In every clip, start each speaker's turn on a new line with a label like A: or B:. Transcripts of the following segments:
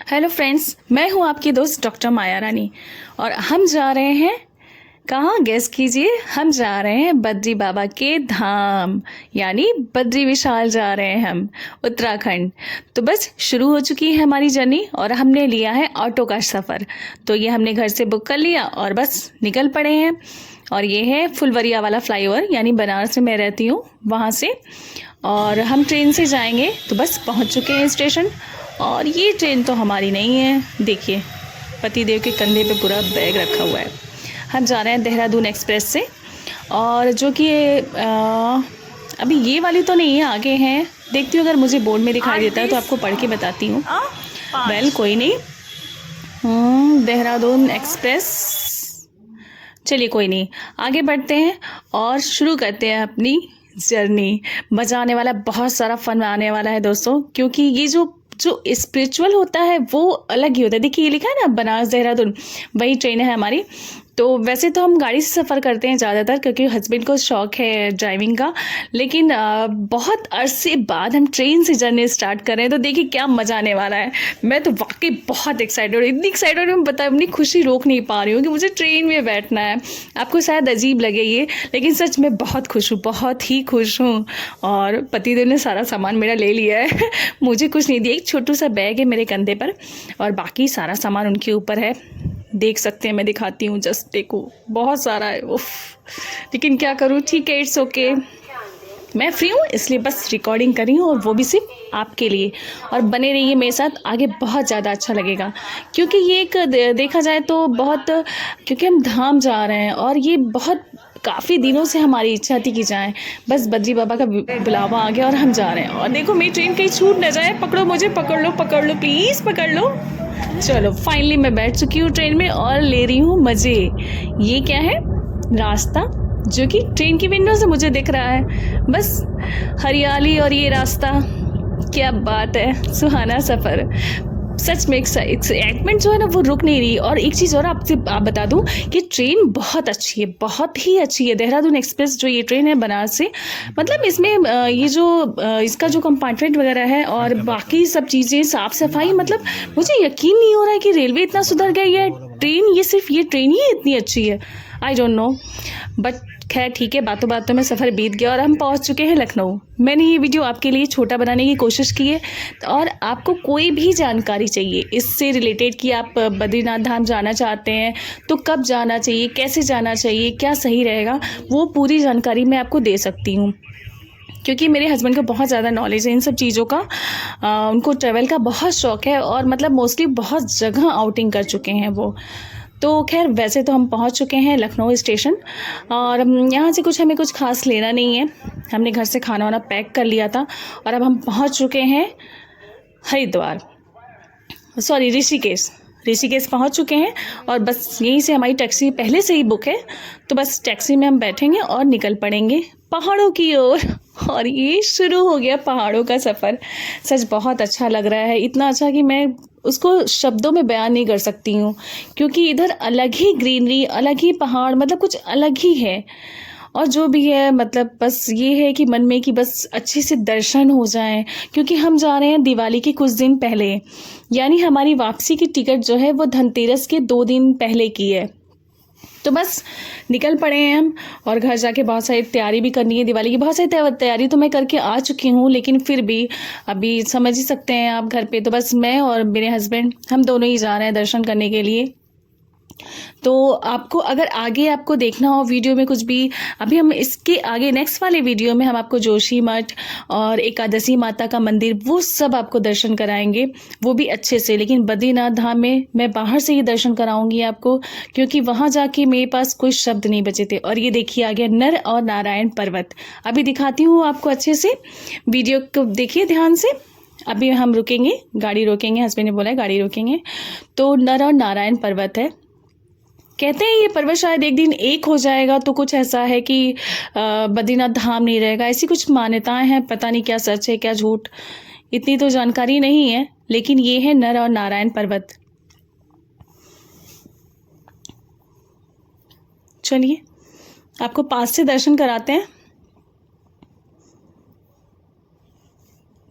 A: Hello friends, मैं हूं आपकी दोस्त डॉक्टर माया रानी और हम जा रहे हैं कहाँ? गेस कीजिए। हम जा रहे हैं बद्री बाबा के धाम, यानी बद्री विशाल जा रहे हैं हम, उत्तराखंड। तो बस शुरू हो चुकी है हमारी जर्नी और हमने लिया है ऑटो का सफ़र। तो ये हमने घर से बुक कर लिया और बस निकल पड़े हैं। और ये है फुलवरिया वाला फ्लाईओवर, यानी बनारस में मैं रहती हूँ वहाँ से। और हम ट्रेन से जाएंगे। तो बस पहुँच चुके हैं स्टेशन। और ये ट्रेन तो हमारी नहीं है, देखिए पतिदेव के कंधे पे पूरा बैग रखा हुआ है। हम जा रहे हैं देहरादून एक्सप्रेस से, और जो कि अभी ये वाली तो नहीं है, आगे हैं। देखती हूँ अगर मुझे बोर्ड में दिखाई देता है तो आपको पढ़ के बताती हूँ। वेल कोई नहीं। देहरादून एक्सप्रेस, चलिए कोई नहीं, आगे बढ़ते हैं और शुरू करते हैं अपनी जर्नी। मज़ा आने वाला है, बहुत सारा फन आने वाला है दोस्तों, क्योंकि ये जो स्पिरिचुअल होता है वो अलग ही होता है। देखिए ये लिखा है ना बनारस देहरादून, वही ट्रेन है हमारी। तो वैसे तो हम गाड़ी से सफ़र करते हैं ज़्यादातर, क्योंकि हस्बैंड को शौक है ड्राइविंग का, लेकिन बहुत अरसे बाद हम ट्रेन से जर्नी स्टार्ट कर रहे हैं। तो देखिए क्या मज़ा आने वाला है। मैं तो वाकई बहुत एक्साइटेड हूँ, इतनी एक्साइटेड हूँ बता अपनी खुशी रोक नहीं पा रही हूँ कि मुझे ट्रेन में बैठना है। आपको शायद अजीब लगे ये, लेकिन सच में बहुत खुश हूँ, बहुत ही खुश हूँ। और पतिदेव ने सारा सामान मेरा ले लिया है मुझे कुछ नहीं दिया। एक छोटू सा बैग है मेरे कंधे पर और बाकी सारा सामान उनके ऊपर है। देख सकते हैं, मैं दिखाती हूँ, जस्ट देखो बहुत सारा है। उफ, लेकिन क्या करूँ, ठीक है, इट्स ओके। मैं फ्री हूँ इसलिए बस रिकॉर्डिंग कर रही हूँ, और वो भी सिर्फ आपके लिए। और बने रहिए मेरे साथ, आगे बहुत ज़्यादा अच्छा लगेगा। क्योंकि ये एक देखा जाए तो बहुत, क्योंकि हम धाम जा रहे हैं और ये बहुत काफ़ी दिनों से हमारी इच्छा थी कि जाएं। बस बद्री बाबा का बुलावा आ गया और हम जा रहे हैं। और देखो मेरी ट्रेन कहीं छूट न जाए, पकड़ो मुझे, पकड़ लो प्लीज़ पकड़ लो। चलो फाइनली मैं बैठ चुकी हूँ ट्रेन में और ले रही हूँ मज़े। ये क्या है? रास्ता जो कि ट्रेन की विंडो से मुझे दिख रहा है, बस हरियाली और ये रास्ता, क्या बात है, सुहाना सफ़र। सच में एक्साइटमेंट जो है ना वो रुक नहीं रही। और एक चीज़ और आप बता दूं कि ट्रेन बहुत अच्छी है, बहुत ही अच्छी है। देहरादून एक्सप्रेस जो ये ट्रेन है बनारस से, मतलब इसमें ये जो इसका जो कंपार्टमेंट वगैरह है और बाकी सब चीज़ें, साफ़ सफाई, मतलब मुझे यकीन नहीं हो रहा है कि रेलवे इतना सुधर गया है। ट्रेन, ये सिर्फ ये ट्रेन ही इतनी अच्छी है, आई डोंट नो, बट खैर ठीक है, बातों बातों में सफ़र बीत गया और हम पहुंच चुके हैं लखनऊ। मैंने ये वीडियो आपके लिए छोटा बनाने की कोशिश की है। और आपको कोई भी जानकारी चाहिए इससे रिलेटेड कि आप बद्रीनाथ धाम जाना चाहते हैं तो कब जाना चाहिए, कैसे जाना चाहिए, क्या सही रहेगा, वो पूरी जानकारी मैं आपको दे सकती हूँ। क्योंकि मेरे हस्बैंड को बहुत ज़्यादा नॉलेज है इन सब चीज़ों का। उनको ट्रैवल का बहुत शौक़ है और मतलब मोस्टली बहुत जगह आउटिंग कर चुके हैं वो। तो खैर वैसे तो हम पहुंच चुके हैं लखनऊ स्टेशन, और यहाँ से कुछ हमें कुछ खास लेना नहीं है। हमने घर से खाना वाना पैक कर लिया था और अब हम पहुंच चुके हैं हरिद्वार, सॉरी ऋषिकेश पहुंच चुके हैं। और बस यहीं से हमारी टैक्सी पहले से ही बुक है, तो बस टैक्सी में हम बैठेंगे और निकल पड़ेंगे पहाड़ों की ओर। और ये शुरू हो गया पहाड़ों का सफ़र। सच बहुत अच्छा लग रहा है, इतना अच्छा कि मैं उसको शब्दों में बयान नहीं कर सकती हूँ। क्योंकि इधर अलग ही ग्रीनरी, अलग ही पहाड़, मतलब कुछ अलग ही है। और जो भी है, मतलब बस ये है कि मन में कि बस अच्छे से दर्शन हो जाएं। क्योंकि हम जा रहे हैं दिवाली के कुछ दिन पहले, यानी हमारी वापसी की टिकट जो है वो धनतेरस के 2 दिन पहले की है। तो बस निकल पड़े हैं हम। और घर जाके बहुत सारी तैयारी भी करनी है दिवाली की। बहुत सारी तैयारी तो मैं करके आ चुकी हूँ, लेकिन फिर भी अभी समझ ही सकते हैं आप, घर पे तो बस मैं और मेरे हस्बैंड, हम दोनों ही जा रहे हैं दर्शन करने के लिए। तो आपको अगर आगे आपको देखना हो वीडियो में कुछ भी, अभी हम इसके आगे नेक्स्ट वाले वीडियो में हम आपको जोशी मठ और एकादशी माता का मंदिर, वो सब आपको दर्शन कराएंगे, वो भी अच्छे से। लेकिन बद्रीनाथ धाम में मैं बाहर से ही दर्शन कराऊंगी आपको, क्योंकि वहाँ जाके मेरे पास कोई शब्द नहीं बचे थे। और ये देखिए आ गया नर और नारायण पर्वत। अभी दिखाती हूँ आपको अच्छे से, वीडियो को देखिए ध्यान से। अभी हम रुकेंगे, गाड़ी रोकेंगे, हस्बैंड ने बोला है गाड़ी रोकेंगे। तो नर और नारायण पर्वत है। कहते हैं ये पर्वत शायद एक दिन एक हो जाएगा, तो कुछ ऐसा है कि बद्रीनाथ धाम नहीं रहेगा, ऐसी कुछ मान्यताएं हैं। पता नहीं क्या सच है क्या झूठ, इतनी तो जानकारी नहीं है। लेकिन ये है नर और नारायण पर्वत। चलिए आपको पास से दर्शन कराते हैं।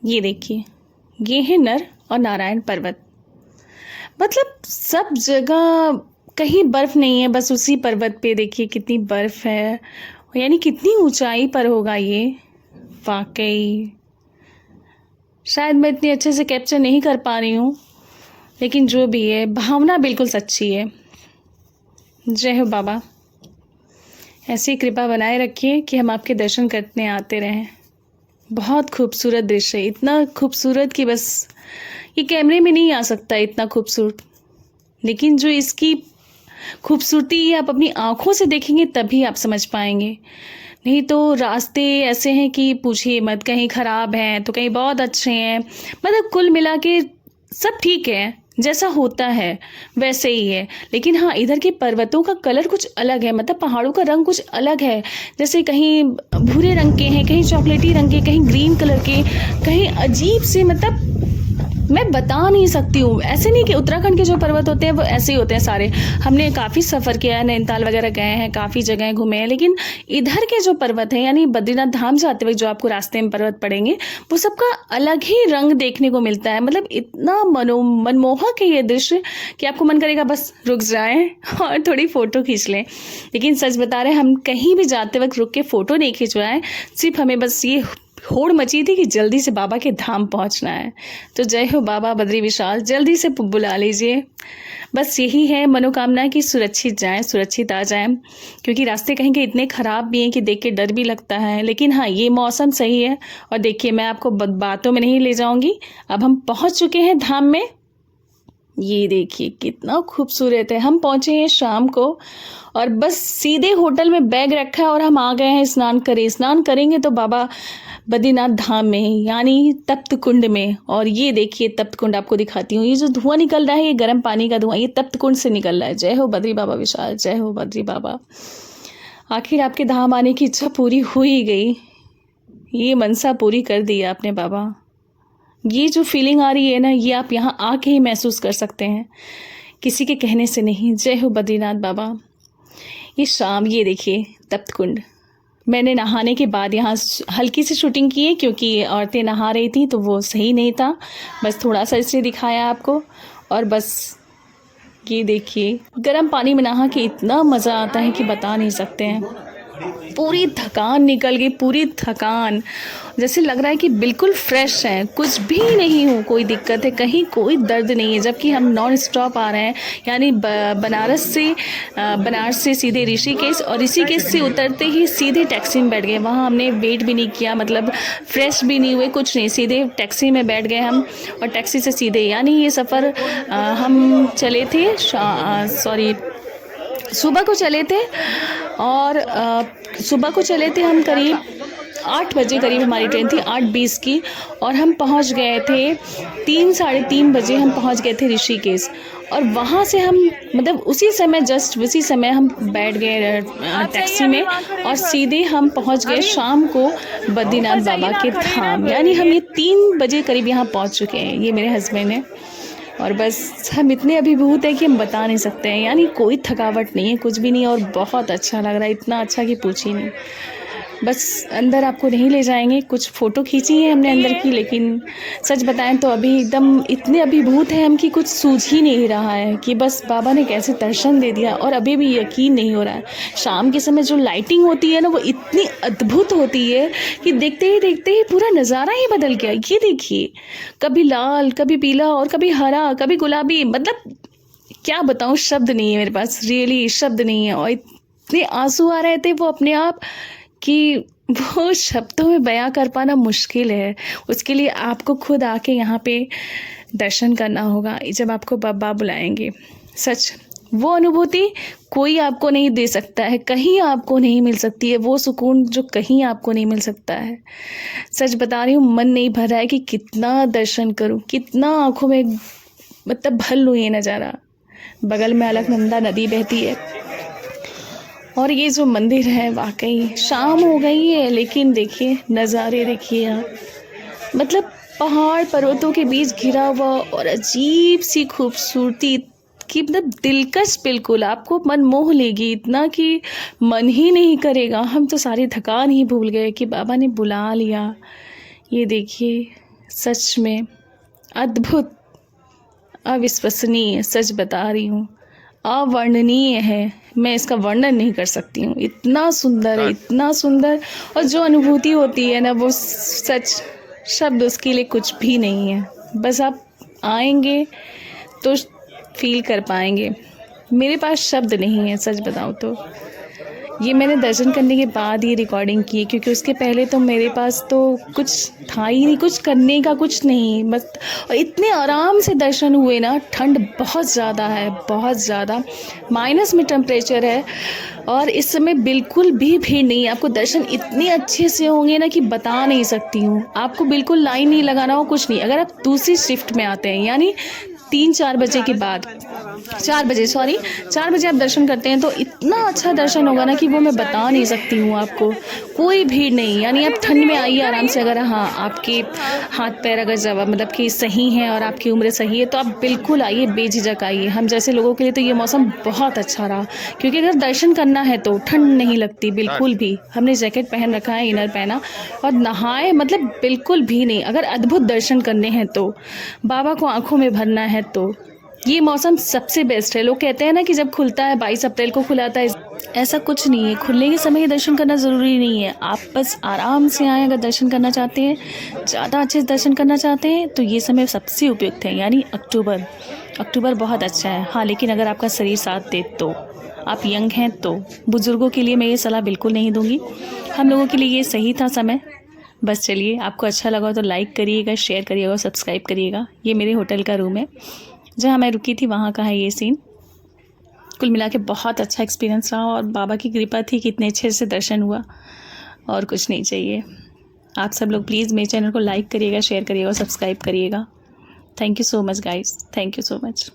A: ये देखिए, ये है नर और नारायण पर्वत। मतलब सब जगह कहीं बर्फ़ नहीं है, बस उसी पर्वत पे देखिए कितनी बर्फ़ है, यानी कितनी ऊंचाई पर होगा ये। वाकई शायद मैं इतनी अच्छे से कैप्चर नहीं कर पा रही हूँ, लेकिन जो भी है भावना बिल्कुल सच्ची है। जय हो बाबा, ऐसी कृपा बनाए रखिए कि हम आपके दर्शन करने आते रहें। बहुत खूबसूरत दृश्य है, इतना खूबसूरत कि बस ये कैमरे में नहीं आ सकता, इतना खूबसूरत। लेकिन जो इसकी खूबसूरती आप अपनी आँखों से देखेंगे तभी आप समझ पाएंगे। नहीं तो रास्ते ऐसे हैं कि पूछिए मत, कहीं ख़राब हैं तो कहीं बहुत अच्छे हैं। मतलब कुल मिला के सब ठीक है, जैसा होता है वैसे ही है। लेकिन हाँ, इधर के पर्वतों का कलर कुछ अलग है, मतलब पहाड़ों का रंग कुछ अलग है। जैसे कहीं भूरे रंग के हैं, कहीं चॉकलेटी रंग के, कहीं ग्रीन कलर के, कहीं अजीब से, मतलब मैं बता नहीं सकती हूँ। ऐसे नहीं कि उत्तराखंड के जो पर्वत होते हैं वो ऐसे ही होते हैं सारे। हमने काफ़ी सफ़र किया है, नैनीताल वगैरह गए हैं, काफ़ी जगह घूमे हैं, लेकिन इधर के जो पर्वत हैं, यानी बद्रीनाथ धाम जाते वक्त जो आपको रास्ते में पर्वत पड़ेंगे, वो सबका अलग ही रंग देखने को मिलता है। मतलब इतना मनमोहक है ये दृश्य कि आपको मन करेगा बस रुक जाएं और थोड़ी फ़ोटो खींच लें। लेकिन सच बता रहे, हम कहीं भी जाते वक्त रुक के फ़ोटो नहीं खिंचवाएं, सिर्फ हमें बस ये होड़ मची थी कि जल्दी से बाबा के धाम पहुंचना है। तो जय हो बाबा बद्री विशाल, जल्दी से बुला लीजिए। बस यही है मनोकामना कि सुरक्षित जाएं, सुरक्षित आ जाएं, क्योंकि रास्ते कहीं के इतने ख़राब भी हैं कि देख के डर भी लगता है। लेकिन हाँ, ये मौसम सही है। और देखिए, मैं आपको बातों में नहीं ले जाऊंगी, अब हम पहुंच चुके हैं धाम में। ये देखिए कितना खूबसूरत है। हम पहुंचे हैं शाम को और बस सीधे होटल में बैग रखा है और हम आ गए हैं स्नान करेंगे तो बाबा बद्रीनाथ धाम में, यानी तप्त कुंड में। और ये देखिए तप्त कुंड आपको दिखाती हूँ। ये जो धुआं निकल रहा है, ये गर्म पानी का धुआं, ये तप्त कुंड से निकल रहा है। जय हो बद्री बाबा विशाल, जय हो बद्री बाबा। आखिर आपके धाम आने की इच्छा पूरी हो ही गई, ये मनसा पूरी कर दी आपने बाबा। ये जो फीलिंग आ रही है ना, ये आप यहाँ आके ही महसूस कर सकते हैं, किसी के कहने से नहीं। जय हो बद्रीनाथ बाबा। ये शाम, ये देखिए तप्त कुंड। मैंने नहाने के बाद यहाँ हल्की सी शूटिंग की है, क्योंकि औरतें नहा रही थी तो वो सही नहीं था, बस थोड़ा सा इसलिए दिखाया आपको। और बस ये देखिए, गर्म पानी में नहा के इतना मज़ा आता है कि बता नहीं सकते हैं। पूरी थकान निकल गई, पूरी थकान, जैसे लग रहा है कि बिल्कुल फ्रेश है, कुछ भी नहीं हो, कोई दिक्कत है, कहीं कोई दर्द नहीं है। जबकि हम नॉन स्टॉप आ रहे हैं, यानी बनारस से सीधे ऋषिकेश, और ऋषिकेश से उतरते ही सीधे टैक्सी में बैठ गए। वहाँ हमने वेट भी नहीं किया, मतलब फ्रेश भी नहीं हुए, कुछ नहीं, सीधे टैक्सी में बैठ गए हम। और टैक्सी से सीधे, यानी ये सफ़र हम चले थे सुबह को चले थे। और सुबह को चले थे हम, करीब 8 बजे करीब हमारी ट्रेन थी, 8:20 की। और हम पहुंच गए थे 3, साढ़े 3 बजे हम पहुंच गए थे ऋषिकेश। और वहाँ से हम, मतलब उसी समय हम बैठ गए टैक्सी में और सीधे हम पहुंच गए शाम को बद्रीनाथ बाबा के धाम। यानी हम ये 3 बजे करीब यहाँ पहुंच चुके हैं, ये मेरे हस्बैंड हैं। और बस हम इतने अभिभूत हैं कि हम बता नहीं सकते हैं, यानी कोई थकावट नहीं है, कुछ भी नहीं। और बहुत अच्छा लग रहा है, इतना अच्छा कि पूछिए नहीं। बस अंदर आपको नहीं ले जाएंगे, कुछ फ़ोटो खींची है हमने अंदर की, लेकिन सच बताएं तो अभी एकदम इतने अभिभूत हैं हम कि कुछ सूझ ही नहीं रहा है कि बस बाबा ने कैसे दर्शन दे दिया। और अभी भी यकीन नहीं हो रहा है। शाम के समय जो लाइटिंग होती है ना, वो इतनी अद्भुत होती है कि देखते ही पूरा नज़ारा ही बदल गया। ये देखिए, कभी लाल, कभी पीला, और कभी हरा, कभी गुलाबी, मतलब क्या बताऊँ, शब्द नहीं है मेरे पास, रियली शब्द नहीं है। और इतने आंसू आ रहे थे वो अपने आप कि वो शब्दों में बयां कर पाना मुश्किल है। उसके लिए आपको खुद आके यहाँ पे दर्शन करना होगा, जब आपको बाबा बुलाएंगे। सच, वो अनुभूति कोई आपको नहीं दे सकता है, कहीं आपको नहीं मिल सकती है, वो सुकून जो कहीं आपको नहीं मिल सकता है। सच बता रही हूँ, मन नहीं भर रहा है कि कितना दर्शन करूँ, कितना आँखों में मतलब भर लूँ ये नज़ारा। बगल में अलकनंदा नदी बहती है और ये जो मंदिर है, वाकई शाम हो गई है, लेकिन देखिए नज़ारे देखिए आप, मतलब पहाड़ पर्वतों के बीच घिरा हुआ और अजीब सी खूबसूरती कि मतलब दिलकश, बिल्कुल आपको मन मोह लेगी, इतना कि मन ही नहीं करेगा। हम तो सारी थकान ही भूल गए कि बाबा ने बुला लिया। ये देखिए, सच में अद्भुत अविश्वसनीय, सच बता रही हूँ, अवर्णनीय है। मैं इसका वर्णन नहीं कर सकती हूँ, इतना सुंदर है, इतना सुंदर। और जो अनुभूति होती है ना, वो सच शब्द उसके लिए कुछ भी नहीं है। बस आप आएंगे तो फील कर पाएंगे। मेरे पास शब्द नहीं है, सच बताऊँ तो। ये मैंने दर्शन करने के बाद ये रिकॉर्डिंग की, क्योंकि उसके पहले तो मेरे पास तो कुछ था ही नहीं, कुछ करने का कुछ नहीं, बस। और इतने आराम से दर्शन हुए ना। ठंड बहुत ज़्यादा है, बहुत ज़्यादा, माइनस में टेम्परेचर है, और इस समय बिल्कुल भी भीड़ नहीं है। आपको दर्शन इतने अच्छे से होंगे ना कि बता नहीं सकती हूँ। आपको बिल्कुल लाइन नहीं लगाना हो, कुछ नहीं। अगर आप दूसरी शिफ्ट में आते हैं, यानी 3-4 बजे के बाद, 4 बजे आप दर्शन करते हैं, तो इतना अच्छा दर्शन होगा ना कि वो मैं बता नहीं सकती हूँ आपको। कोई भीड़ नहीं, यानी आप ठंड में आइए आराम से। अगर हाँ, आपके हाथ पैर अगर जवाब मतलब कि सही हैं और आपकी उम्र सही है, तो आप बिल्कुल आइए, बेझिझक आइए। हम जैसे लोगों के लिए तो ये मौसम बहुत अच्छा रहा, क्योंकि अगर दर्शन करना है तो ठंड नहीं लगती बिल्कुल भी। हमने जैकेट पहन रखा है, इनर पहना, और नहाए, मतलब बिल्कुल भी नहीं। अगर अद्भुत दर्शन करने हैं तो, बाबा को आंखों में भरना है तो ये मौसम सबसे बेस्ट है। लोग कहते हैं ना कि जब खुलता है 22 अप्रैल को खुलाता है, ऐसा कुछ नहीं है। खुलने के समय ही दर्शन करना ज़रूरी नहीं है। आप बस आराम से आएँ। अगर दर्शन करना चाहते हैं, ज़्यादा अच्छे से दर्शन करना चाहते हैं, तो ये समय सबसे उपयुक्त है, यानी अक्टूबर बहुत अच्छा है। हाँ, लेकिन अगर आपका शरीर साथ दे तो, आप यंग हैं तो। बुज़ुर्गों के लिए मैं ये सलाह बिल्कुल नहीं दूँगी। हम लोगों के लिए ये सही था समय। बस चलिए, आपको अच्छा लगा तो लाइक करिएगा, शेयर करिएगा और सब्सक्राइब करिएगा। ये मेरे होटल का रूम है, जहाँ मैं रुकी थी, वहाँ का है ये सीन। कुल मिला के बहुत अच्छा एक्सपीरियंस रहा, और बाबा की कृपा थी कि इतने अच्छे से दर्शन हुआ, और कुछ नहीं चाहिए। आप सब लोग प्लीज़ मेरे चैनल को लाइक करिएगा, शेयर करिएगा और सब्सक्राइब करिएगा। Thank you so much guys, thank you so much.